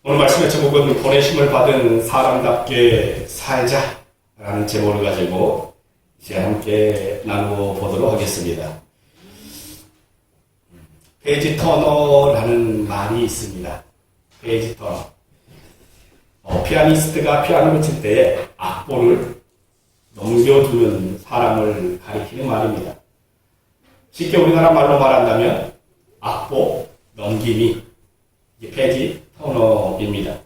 오늘 말씀의 제목은 보내심을 받은 사람답게 살자라는 제목을 가지고 이제 함께 나누어 보도록 하겠습니다. 페이지 터너라는 말이 있습니다. 페이지 터너. 피아니스트가 피아노를 칠 때에 악보를 넘겨주는 사람을 가리키는 말입니다. 쉽게 우리나라 말로 말한다면 악보 넘김이 페이지 터너입니다.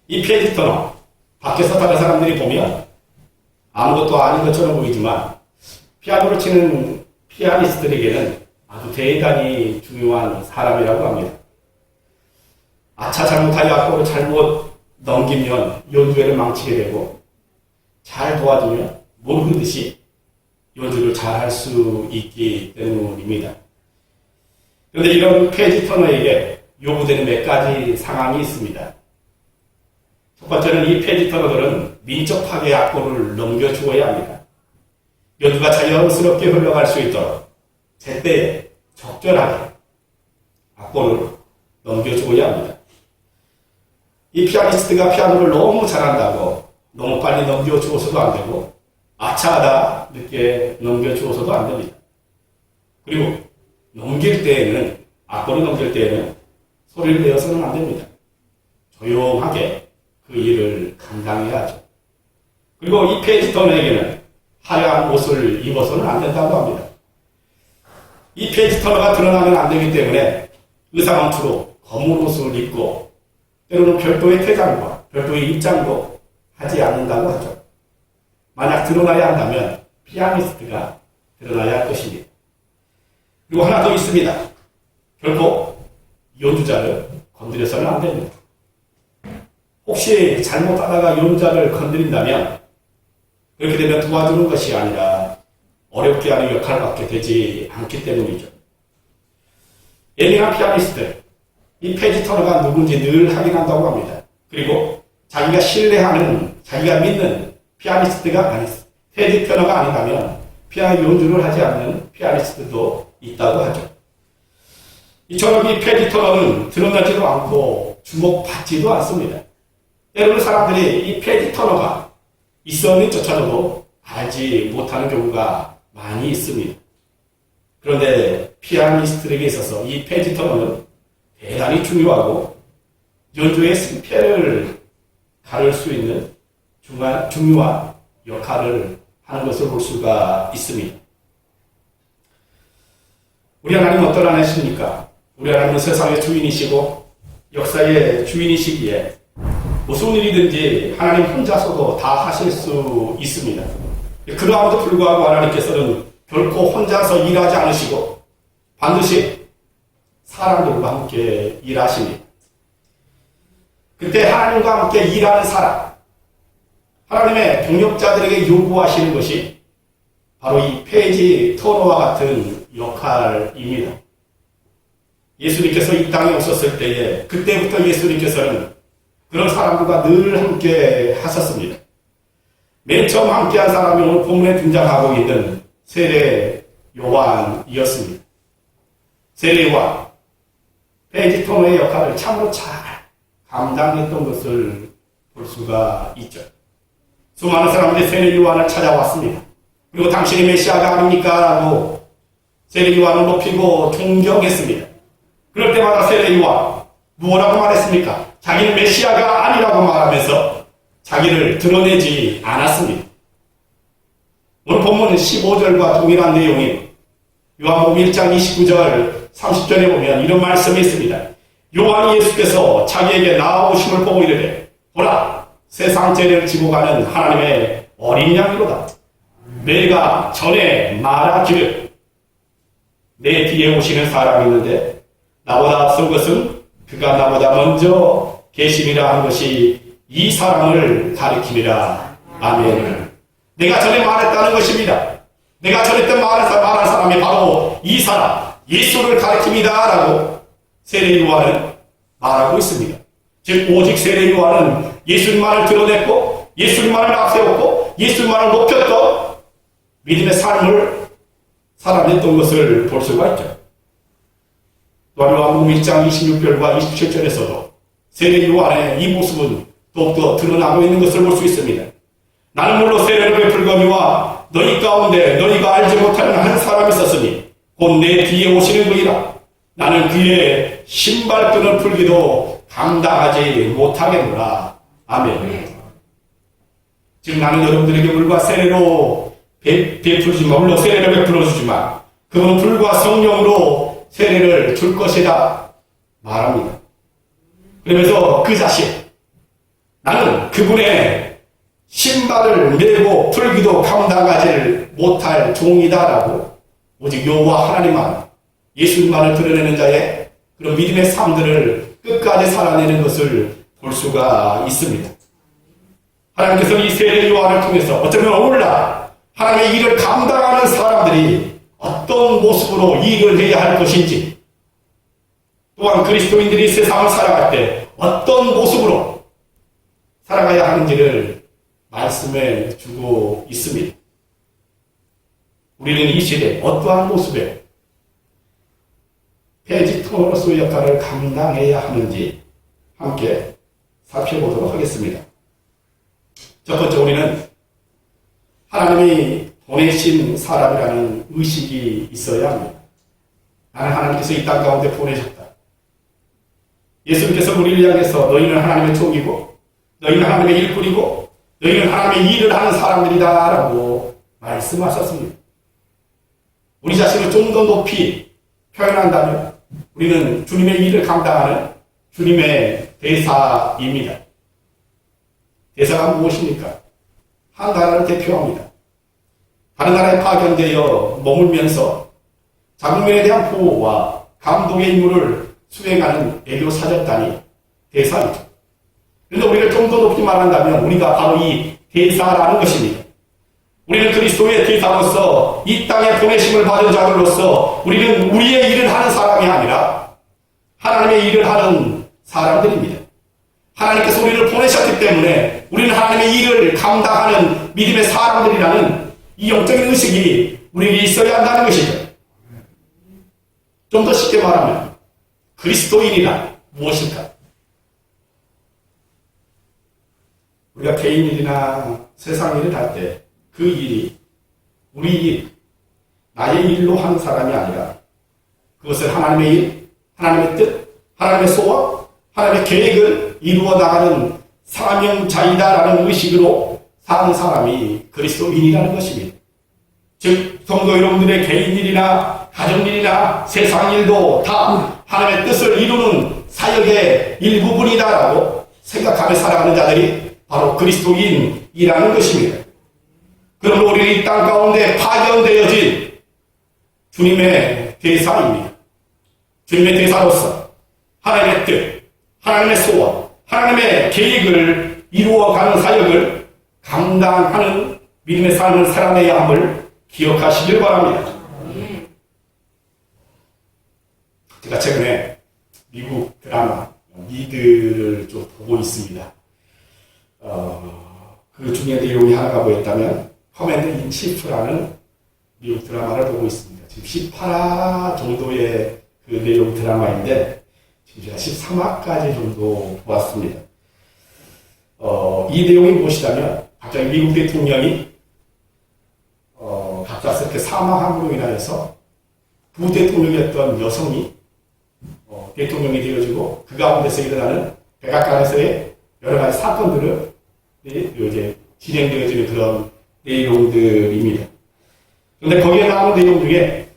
이 페이지 터너, 밖에서 다른 사람들이 보면 아무것도 아닌 것처럼 보이지만 피아노를 치는 피아니스트들에게는 아주 대단히 중요한 사람이라고 합니다. 잘못하여 악보를 잘못 넘기면 연주회를 망치게 되고, 잘 도와주면 모르는 듯이 연주를 잘 할 수 있기 때문입니다. 그런데 이런 페이지 터너에게 요구되는 몇 가지 상황이 있습니다. 첫 번째는 이 페이지 터너들은 민첩하게 악보를 넘겨주어야 합니다. 연주가 자연스럽게 흘러갈 수 있도록 제때에 적절하게 악보를 넘겨주어야 합니다. 이 피아니스트가 피아노를 너무 잘한다고 너무 빨리 넘겨주어서도 안 되고, 아차하다 늦게 넘겨주어서도 안 됩니다. 그리고 넘길 때에는, 악보를 넘길 때에는 소리를 내어서는 안 됩니다. 조용하게 그 일을 감당해야 하죠. 그리고 이 페이지 터너에게는 화려한 옷을 입어서는 안 된다고 합니다. 이 페이지 터너가 드러나면 안 되기 때문에 의상원투로 검은 옷을 입고, 때로는 별도의 퇴장과 별도의 입장도 하지 않는다고 하죠. 만약 드러나야 한다면 피아니스트가 드러나야 할 것입니다. 그리고 하나 더 있습니다. 결코 연주자를 건드려서는 안 됩니다. 혹시 잘못하다가 연주자를 건드린다면 그렇게 되면 도와주는 것이 아니라 어렵게 하는 역할을 받게 되지 않기 때문이죠. 예민한 피아니스트, 이 페이지 터너가 누군지 늘 확인한다고 합니다. 그리고 자기가 신뢰하는, 자기가 믿는 피아니스트가 아니스, 페이지 터너가 아니라면 피아노 연주를 하지 않는 피아니스트도 있다고 하죠. 이처럼 이 페이지 터너는 드러나지도 않고 주목받지도 않습니다. 때로는 사람들이 이 페이지 터너가 있었는지조차도 알지 못하는 경우가 많이 있습니다. 그런데 피아니스트에게 있어서 이 페이지 터너는 대단히 중요하고 연주의 승패를 가를 수 있는 중요한 역할을 하는 것을 볼 수가 있습니다. 우리 하나님은 어떤 하나님이십니까? 우리 하나님은 세상의 주인이시고 역사의 주인이시기에 무슨 일이든지 하나님 혼자서도 다 하실 수 있습니다. 그러함에도 불구하고 하나님께서는 결코 혼자서 일하지 않으시고 반드시 사람들과 함께 일하십니다. 그때 하나님과 함께 일하는 사람, 하나님의 동역자들에게 요구하시는 것이 바로 이 페이지 터너와 같은 역할입니다. 예수님께서 이 땅에 오셨을 때에 그때부터 예수님께서는 그런 사람들과 늘 함께 하셨습니다. 맨 처음 함께한 사람이 오늘 본문에 등장하고 있는 세례 요한이었습니다. 세례 요한, 페이지 터너의 역할을 참으로 잘 감당했던 것을 볼 수가 있죠. 수많은 사람들이 세례 요한을 찾아왔습니다. 그리고 당신이 메시아가 아닙니까? 라고 세례 요한을 높이고 존경했습니다. 그럴 때마다 세례 요한 무엇라고 말했습니까? 자기는 메시아가 아니라고 말하면서 자기를 드러내지 않았습니다. 오늘 본문은 15절과 동일한 내용인 요한복음 1장 29절 30절에 보면 이런 말씀이 있습니다. 요한이 예수께서 자기에게 나아오심을 보고 이르되 보라, 세상 죄를 지고 가는 하나님의 어린 양이로다. 내가 전에 말하기를 내 뒤에 오시는 사람이 있는데 나보다 앞선 것은 그가 나보다 먼저 계심이라 한 것이 이 사람을 가리킴이라. 아멘. 내가 전에 말했다는 것입니다. 내가 전에 말한 사람이 바로 이 사람, 예수를 가리킵니다. 라고 세례 요한은 말하고 있습니다. 즉 오직 세례 요한은 예수님만을 드러냈고 예수님만을 앞세웠고 예수님만을 높였던 믿음의 삶을 살아냈던 것을 볼 수가 있죠. 또한 요한복음 1장 26절과 27절에서도 세례 요한의 이 모습은 더욱더 드러나고 있는 것을 볼 수 있습니다. 나는 물론 세례를 베풀거니와 너희 가운데 너희가 알지 못하는 한 사람이 있었으니 곧 내 뒤에 오시는 그이라. 나는 그의 신발끈을 풀기도 감당하지 못하겠노라. 아멘. 지금 나는 여러분들에게 물과 세례로 베풀지만, 물론 세례를 베풀어주지만 그는 불과 성령으로 세례를 줄 것이다 말합니다. 그러면서 그 자신, 나는 그분의 신발을 메고 풀기도 감당하지 못할 종이다라고 오직 여호와 하나님만, 예수님만을 드러내는 자의 그런 믿음의 삶들을 끝까지 살아내는 것을 볼 수가 있습니다. 하나님께서 이 세례 요한을 통해서 어쩌면 오늘날 하나님의 일을 감당하는 사람들이 어떤 모습으로 일을 해야 할 것인지, 또한 그리스도인들이 세상을 살아갈 때 어떤 모습으로 살아가야 하는지를 말씀해 주고 있습니다. 우리는 이 시대 어떠한 모습에 페지토로서의 역할을 감당해야 하는지 함께 살펴보도록 하겠습니다. 첫 번째, 우리는 하나님이 보내신 사람이라는 의식이 있어야 합니다. 나는 하나님께서 이 땅 가운데 보내셨다. 예수님께서 우리를 향해서 너희는 하나님의 종이고 너희는 하나님의 일꾼이고 너희는 하나님의 일을 하는 사람들이다 라고 말씀하셨습니다. 우리 자신을 좀 더 높이 표현한다면 우리는 주님의 일을 감당하는 주님의 대사입니다. 대사가 무엇입니까? 한 나라를 대표합니다. 다른 나라에 파견되어 머물면서 자국민에 대한 보호와 감독의 임무를 수행하는 외교 사절단이 대사이죠. 그런데 우리를 좀 더 높이 말한다면 우리가 바로 이 대사라는 것입니다. 우리는 그리스도의 대사로서 이 땅에 보내심을 받은 자들로서 우리는 우리의 일을 하는 사람이 아니라 하나님의 일을 하는 사람들입니다. 하나님께서 우리를 보내셨기 때문에 우리는 하나님의 일을 감당하는 믿음의 사람들이라는 이 영적인 의식이 우리에게 있어야 한다는 것이죠. 좀 더 쉽게 말하면 그리스도인이란 무엇일까? 우리가 개인 일이나 세상 일을 할 때 그 일이 우리 일, 나의 일로 하는 사람이 아니라 그것을 하나님의 일, 하나님의 뜻, 하나님의 소원, 하나님의 계획을 이루어 나가는 사명자이다라는 의식으로 사는 사람이 그리스도인이라는 것입니다. 즉 성도 여러분들의 개인 일이나 가정 일이나 세상 일도 다 하나님의 뜻을 이루는 사역의 일부분이다라고 생각하며 살아가는 자들이 바로 그리스도인이라는 것입니다. 그러므로 우리는 이 땅 가운데 파견되어진 주님의 대사입니다. 주님의 대사로서 하나님의 뜻, 하나님의 소원, 하나님의 계획을 이루어가는 사역을 감당하는 믿음의 삶을 살아내야 함을 기억하시길 바랍니다. 제가 최근에 미국 드라마 미드를 좀 보고 있습니다. 그 중에 내용이 하나가 뭐였다면 커맨드 인 치프라는 미국 드라마를 보고 있습니다. 지금 18화 정도의 그 내용 드라마인데 지금 제가 13화까지 정도 보았습니다. 이 내용이 무엇이냐면 갑자기 미국 대통령이 갑작스럽게 사망함으로 인하여서 부대통령이었던 여성이 대통령이 되어지고 그 가운데서 일어나는 백악관에서의 여러 가지 사건들을 이제 진행되어지는 그런 내용들입니다. 그런데 거기에 나오는 내용 중에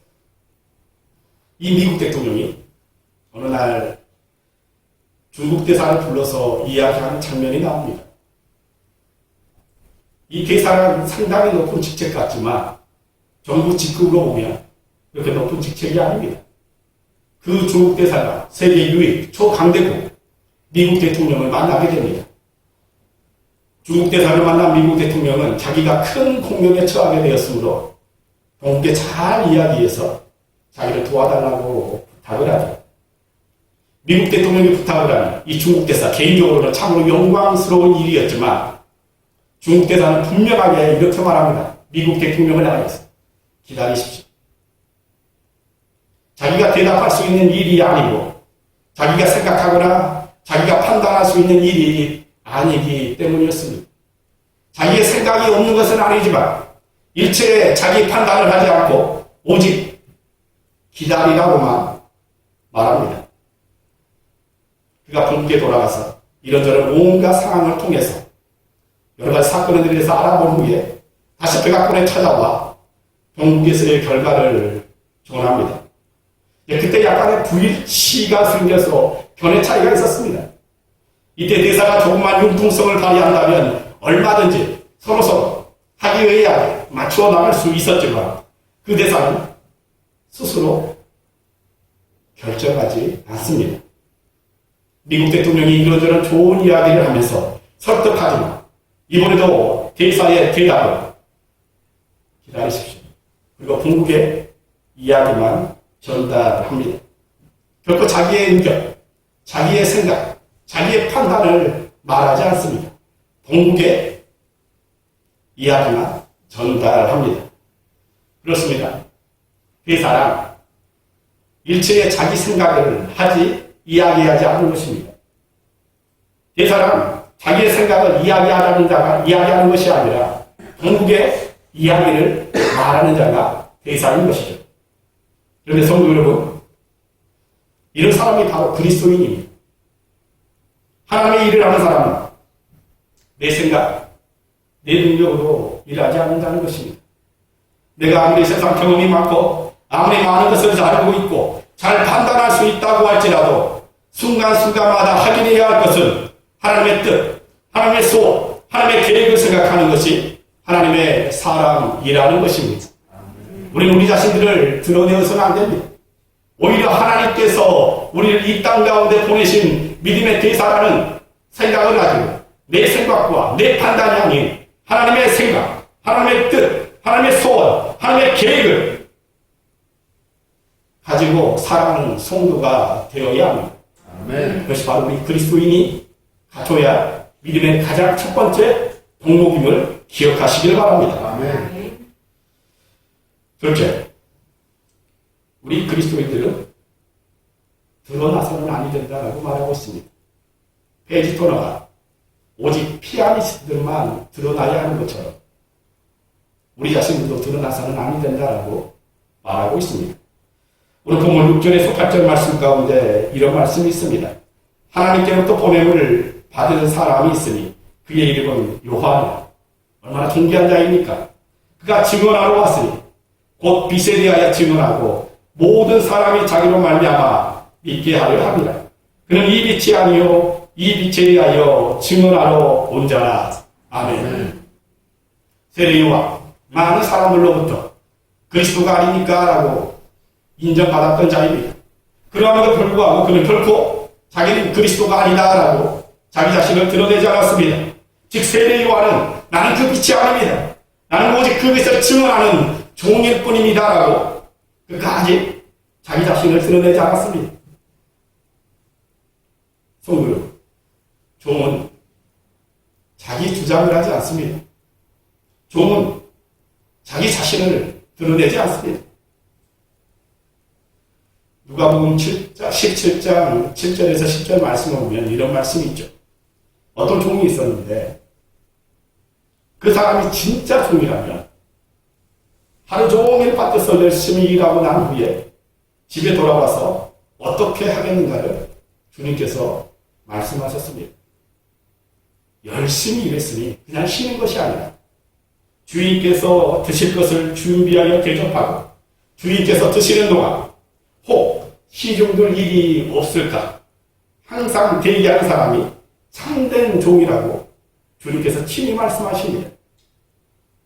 이 미국 대통령이 어느 날 중국 대사를 불러서 이야기하는 장면이 나옵니다. 이 대사는 상당히 높은 직책 같지만 정부 직급으로 보면 그렇게 높은 직책이 아닙니다. 그 중국 대사가 세계 유일 초강대국 미국 대통령을 만나게 됩니다. 중국 대사를 만난 미국 대통령은 자기가 큰 공경에 처하게 되었으므로 동국에 잘 이야기해서 자기를 도와달라고 부탁을 하죠. 미국 대통령이 부탁을 하니 이 중국 대사 개인적으로는 참으로 영광스러운 일이었지만 중국 대사는 분명하게 이렇게 말합니다. 미국 대통령을 향해서 기다리십시오. 자기가 대답할 수 있는 일이 아니고 자기가 생각하거나 자기가 판단할 수 있는 일이 아니기 때문이었습니다. 자기의 생각이 없는 것은 아니지만 일체에 자기 판단을 하지 않고 오직 기다리라고만 말합니다. 그가 본국에 돌아가서 이런저런 온갖 상황을 통해서 여러 가지 사건에 대해서 알아본 후에 다시 백악관에 찾아와 본국에서의 결과를 전합니다. 그때 약간의 불일치가 생겨서 견해 차이가 있었습니다. 이때 대사가 조금만 융통성을 발휘한다면 얼마든지 서로서로 합의의하에 맞추어 나갈 수 있었지만 그 대사는 스스로 결정하지 않습니다. 미국 대통령이 이런저런 좋은 이야기를 하면서 설득하지만 이번에도 대사의 대답을 기다리십시오. 그리고 본국의 이야기만 전달합니다. 결코 자기의 의견, 자기의 생각, 자기의 판단을 말하지 않습니다. 본국의 이야기만 전달합니다. 그렇습니다. 대사란 일체의 자기 생각을 이야기하지 않는 것입니다. 대사란 자기의 생각을 이야기하는 자가 이야기하는 것이 아니라 본국의 이야기를 말하는 자가 대사인 것이죠. 그런데 성도 여러분, 이런 사람이 바로 그리스도인입니다. 하나님의 일을 하는 사람은 내 생각, 내 능력으로 일하지 않는다는 것입니다. 내가 아무리 세상 경험이 많고 아무리 많은 것을 잘 알고 있고 잘 판단할 수 있다고 할지라도 순간순간마다 확인해야 할 것은 하나님의 뜻, 하나님의 소원, 하나님의 계획을 생각하는 것이 하나님의 사람이라는 것입니다. 우리는 우리 자신들을 드러내어서는 안 됩니다. 오히려 하나님께서 우리를 이 땅 가운데 보내신 믿음의 대사라는 생각을 가지고 내 생각과 내 판단이 아닌 하나님의 생각, 하나님의 뜻, 하나님의 소원, 하나님의 계획을 가지고 살아가는 성도가 되어야 합니다. 아멘. 그것이 바로 우리 그리스도인이 갖춰야 믿음의 가장 첫 번째 덕목임을 기억하시길 바랍니다. 아멘. 둘째, 우리 그리스도인들은 드러나서는 아니 된다라고 말하고 있습니다. 페이지 토너가 오직 피아니스트들만 드러나야 하는 것처럼 우리 자신들도 드러나서는 아니 된다라고 말하고 있습니다. 오늘 본문 6절에서 8절 말씀 가운데 이런 말씀이 있습니다. 하나님께로부터 보냄을 받은 사람이 있으니 그의 이름은 요한이라. 얼마나 존귀한 자입니까? 그가 증언하러 왔으니 곧 빛에 대하여 증언하고 모든 사람이 자기로 말미암아 믿게 하려 합니다. 그는 이 빛이 아니요 이 빛에 대하여 증언하러 온 자라. 아멘. 세례 요한 많은 사람들로부터 그리스도가 아닙니까? 라고 인정받았던 자입니다. 그러함에도 불구하고 그는 결코 자기는 그리스도가 아니다라고 자기 자신을 드러내지 않았습니다. 즉 세례 요한은 나는 그 빛이 아닙니다. 나는 오직 그 빛을 증언하는 종일 뿐입니다라고 끝까지 자기 자신을 드러내지 않았습니다. 성도 여러분, 종은 자기 주장을 하지 않습니다. 종은 자기 자신을 드러내지 않습니다. 누가복음 17장 7절에서 10절 말씀을 보면 이런 말씀이 있죠. 어떤 종이 있었는데 그 사람이 진짜 종이라면 하루 종일 밭에서 열심히 일하고 난 후에 집에 돌아와서 어떻게 하겠는가를 주님께서 말씀하셨습니다. 열심히 일했으니 그냥 쉬는 것이 아니라 주인께서 드실 것을 준비하여 대접하고 주인께서 드시는 동안 혹 시중들 일이 없을까 항상 대기하는 사람이 참된 종이라고 주님께서 친히 말씀하십니다.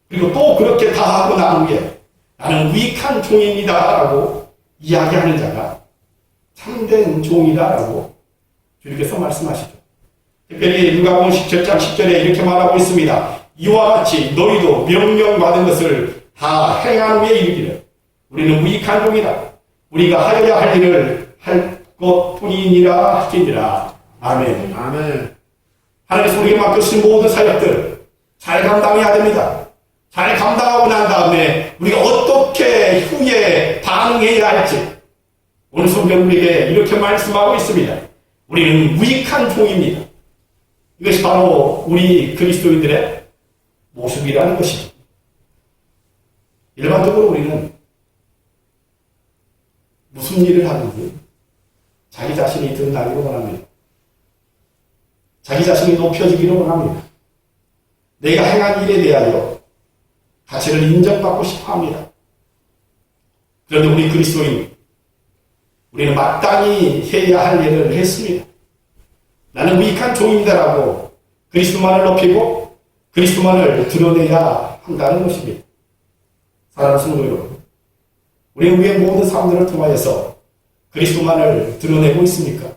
그리고 또 그렇게 다 하고 난 후에 나는 유익한 종입니다 라고 이야기하는 자가 참된 종이다라고 주님께서 말씀하시죠. 특별히 누가복음 17장 10절에 이렇게 말하고 있습니다. 이와 같이 너희도 명령받은 것을 다 행한 후에 이르기를 우리는 유익한 종이다. 우리가 하여야 할 일을 할 것뿐이니라 하시니라. 아멘. 아멘. 하나님께서 우리에게 맡겨주신 모든 사역들 잘 감당해야 됩니다. 잘 감당하고 난 다음에 우리가 어떻게 후에 반응해야 할지 오늘 성경 우리에게 이렇게 말씀하고 있습니다. 우리는 무익한 종입니다. 이것이 바로 우리 그리스도인들의 모습이라는 것이죠. 일반적으로 우리는 무슨 일을 하든지 자기 자신이 드러나기를 원합니다. 자기 자신이 높여지기를 원합니다. 내가 행한 일에 대하여 가치를 인정받고 싶어 합니다. 그런데 우리 그리스도인, 우리는 마땅히 해야 할 일을 했습니다. 나는 무익한 종입니다라고 그리스도만을 높이고 그리스도만을 드러내야 한다는 것입니다. 사랑하는 성도 여러분, 우리는 우리의 모든 삶들을 통하여서 그리스도만을 드러내고 있습니까?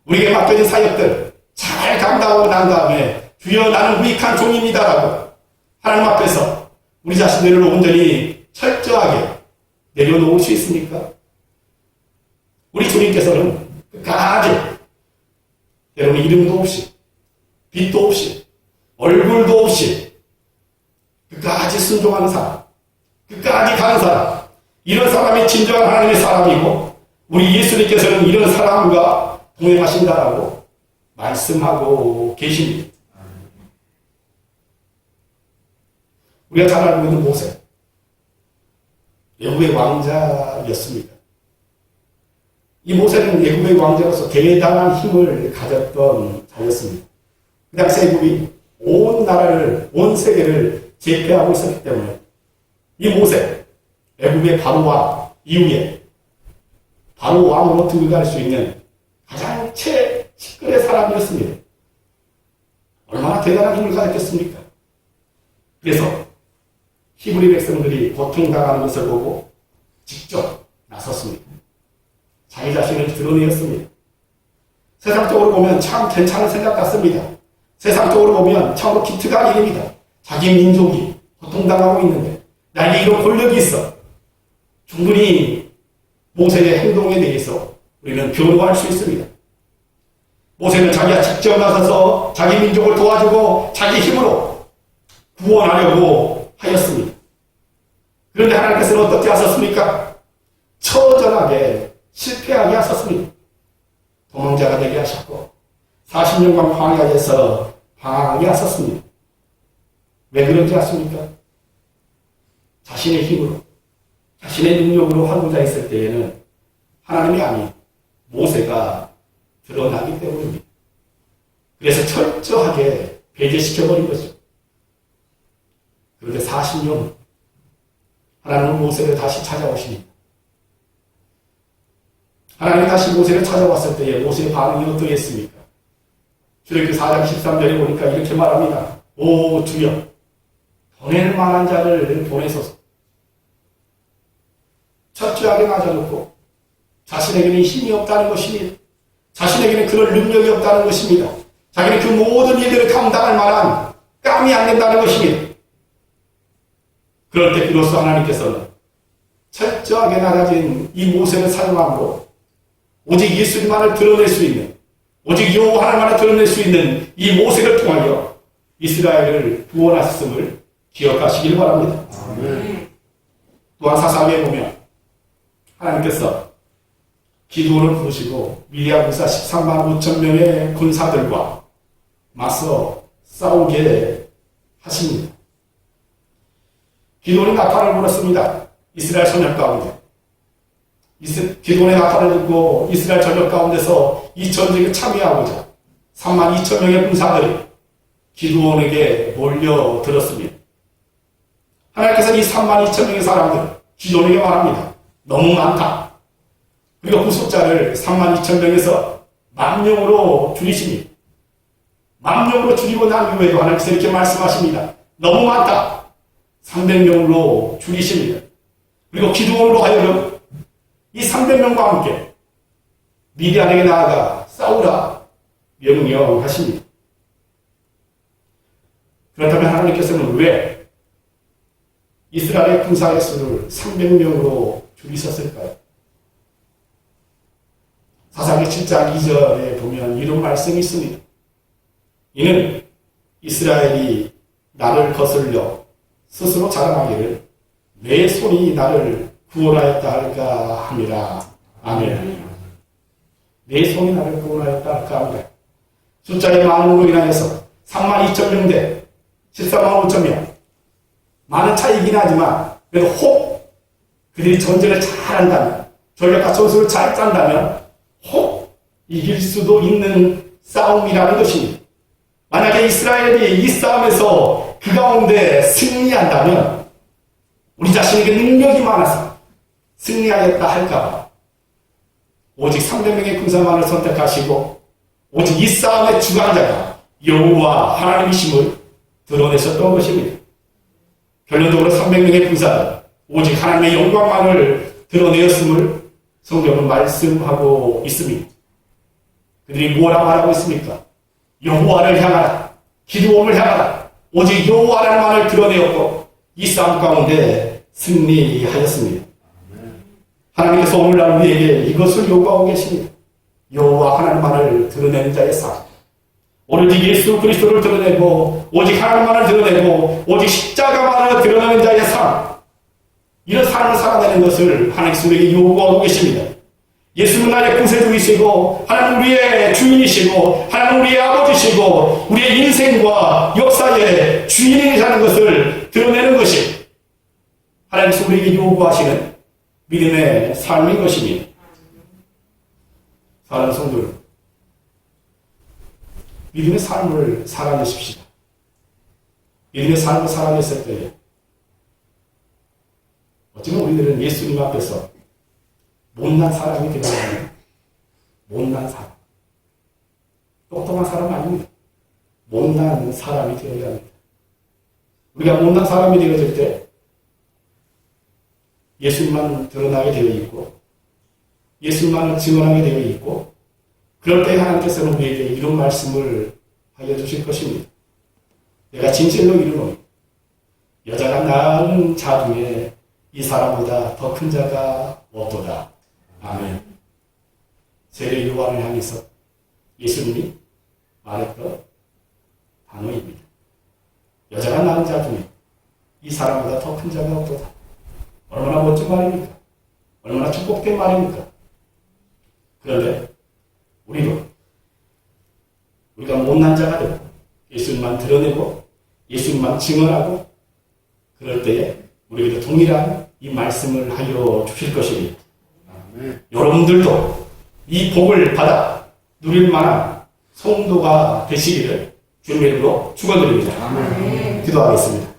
우리에게 맡겨진 사역들 잘 감당하고 난 다음에 주여 나는 무익한 종입니다라고 하나님 앞에서 우리 자신들을 온전히 철저하게 내려놓을 수 있습니까? 우리 주님께서는 끝까지 여러분 이름도 없이 빛도 없이 얼굴도 없이 끝까지 순종하는 사람, 끝까지 가는 사람, 이런 사람이 진정한 하나님의 사람이고 우리 예수님께서는 이런 사람과 동행하신다라고 말씀하고 계십니다. 우리가 잘 알고 있는 모세, 애굽의 왕자였습니다. 이 모세는 애굽의 왕자로서 대단한 힘을 가졌던 자였습니다. 그 당시 애굽이 온 나라를, 온 세계를 제패하고 있었기 때문에 이 모세, 애굽의 바로 왕 이후에 바로 왕으로 등극할 수 있는 가장 최측근의 사람이었습니다. 얼마나 대단한 힘을 가졌겠습니까? 그래서 히브리 백성들이 고통당하는 것을 보고 직접 나섰습니다. 자기 자신을 드러내었습니다. 세상적으로 보면 참 괜찮은 생각 같습니다. 세상적으로 보면 참으로 기특한 일입니다. 자기 민족이 고통당하고 있는데 나에게 이런 권력이 있어. 충분히 모세의 행동에 대해서 우리는 변호할 수 있습니다. 모세는 자기가 직접 나서서 자기 민족을 도와주고 자기 힘으로 구원하려고 하였습니다. 그런데 하나님께서는 어떻게 하셨습니까? 처절하게 실패하게 하셨습니다. 도망자가 되게 하셨고 40년간 광야에서 방황하게 하셨습니다. 왜 그런지 아십니까? 자신의 힘으로, 자신의 능력으로 하고자 했을 때에는 하나님이 아닌 모세가 드러나기 때문입니다. 그래서 철저하게 배제시켜버린 거죠. 그런데 40년 하나님은 모세를 다시 찾아오십니다. 하나님이 다시 모세를 찾아왔을 때에 모세의 반응이 어떠했습니까? 출애굽기 4장 13절에 보니까 이렇게 말합니다. 오 주여 보낼 만한 자를 보내소서. 철저하게 맞아놓고 자신에게는 힘이 없다는 것입니다. 자신에게는 그런 능력이 없다는 것입니다. 자기는 그 모든 일들을 감당할 만한 깜이 안 된다는 것입니다. 그럴 때 비로소 하나님께서는 철저하게 낮아진 이 모세를 사용함으로 오직 예수님만을 드러낼 수 있는, 오직 여호와 하나님만을 드러낼 수 있는 이 모세를 통하여 이스라엘을 구원하셨음을 기억하시길 바랍니다. 또한 사사기에 보면 하나님께서 기드온을 부르시고 미디안 군사 13만 5천 명의 군사들과 맞서 싸우게 하십니다. 기드온이 나팔을 불었습니다. 이스라엘 전역 가운데. 기드온의 나팔을 듣고 이스라엘 전역 가운데서 이 전쟁에 참여하고자 3만 2천 명의 군사들이 기드온에게 몰려들었습니다. 하나님께서 이 3만 2천 명의 사람들 기드온에게 말합니다. 너무 많다. 그리고 후속자를 3만 2천 명에서 10,000명으로 줄이십니다. 10,000명으로 줄이고 난 이후에도 하나님께서 이렇게 말씀하십니다. 너무 많다. 300명으로 줄이십니다. 그리고 기드온으로 하여금 이 300명과 함께 미디안에게 나아가 싸우라 명령하십니다. 그렇다면 하나님께서는 왜 이스라엘의 군사의 수를 300명으로 줄이셨을까요? 사사기 7장 2절에 보면 이런 말씀이 있습니다. 이는 이스라엘이 나를 거슬려 스스로 자랑하기를 내 손이 나를 구원하였다 할까 함이라. 아멘. 내 손이 나를 구원하였다 할까 합니다. 숫자의 많음으로 인하여서 32,000명대 14만 5천 명 많은 차이긴 하지만 그래도 혹 그들이 전쟁을 잘한다면 전략과 전술을 잘 짠다면 혹 이길 수도 있는 싸움이라는 것입니다. 만약에 이스라엘이 이 싸움에서 그 가운데 승리한다면 우리 자신에게 능력이 많아서 승리하겠다 할까봐 오직 300명의 군사만을 선택하시고 오직 이 싸움의 주관자가 여호와 하나님이심을 드러내셨던 것입니다. 결론적으로 300명의 군사는 오직 하나님의 영광만을 드러내었음을 성경은 말씀하고 있습니다. 그들이 뭐라 말하고 있습니까? 여호와를 향하라, 기드온을 향하라. 오직 여호와라는 말을 드러내었고 이 싸움 가운데 승리하였습니다. 하나님께서 오늘날 우리에게 이것을 요구하고 계십니다. 여호와 하나님만을 드러내는 자의 삶. 오로지 예수 그리스도를 드러내고 오직 하나님만을 드러내고 오직 십자가만을 드러내는 자의 삶. 이런 삶을 살아내는 것을 하나님께서 우리에게 요구하고 계십니다. 예수는 나의 구세주이시고 하나님 우리의 주인이시고 하나님 우리의 아버지시고 우리의 인생과 역사의 주인이라는 것을 드러내는 것이 하나님께서 우리에게 요구하시는 믿음의 삶인 것입니다. 사랑하는 성도 여러분, 믿음의 삶을 살아내십시다. 믿음의 삶을 살아냈을 때에 어쩌면 우리들은 예수님 앞에서 못난 사람이 되어가는 못난 사람. 똑똑한 사람 아닙니다. 못난 사람이 되어야 합니다. 우리가 못난 사람이 되어질 때 예수님만 드러나게 되어 있고 예수님만을 증언하게 되어 있고 그럴 때 하나님께서는 우리에게 이런 말씀을 하여 주실 것입니다. 내가 진실로 이르노니 여자가 낳은 자 중에 이 사람보다 더 큰 자가 없도다. 아멘. 세례 요한을 향해서 예수님이 말했던 단어입니다. 여자가 낳은 자 중에 이 사람보다 더 큰 자가 없도다. 얼마나 멋진 말입니까? 얼마나 축복된 말입니까? 그런데 우리가 못난 자가 되고 예수님만 드러내고 예수님만 증언하고 그럴 때에 우리에게도 동일한 이 말씀을 하여 주실 것입니다. 여러분들도 이 복을 받아 누릴 만한 성도가 되시기를 주님의 이름으로 축원드립니다. 기도하겠습니다.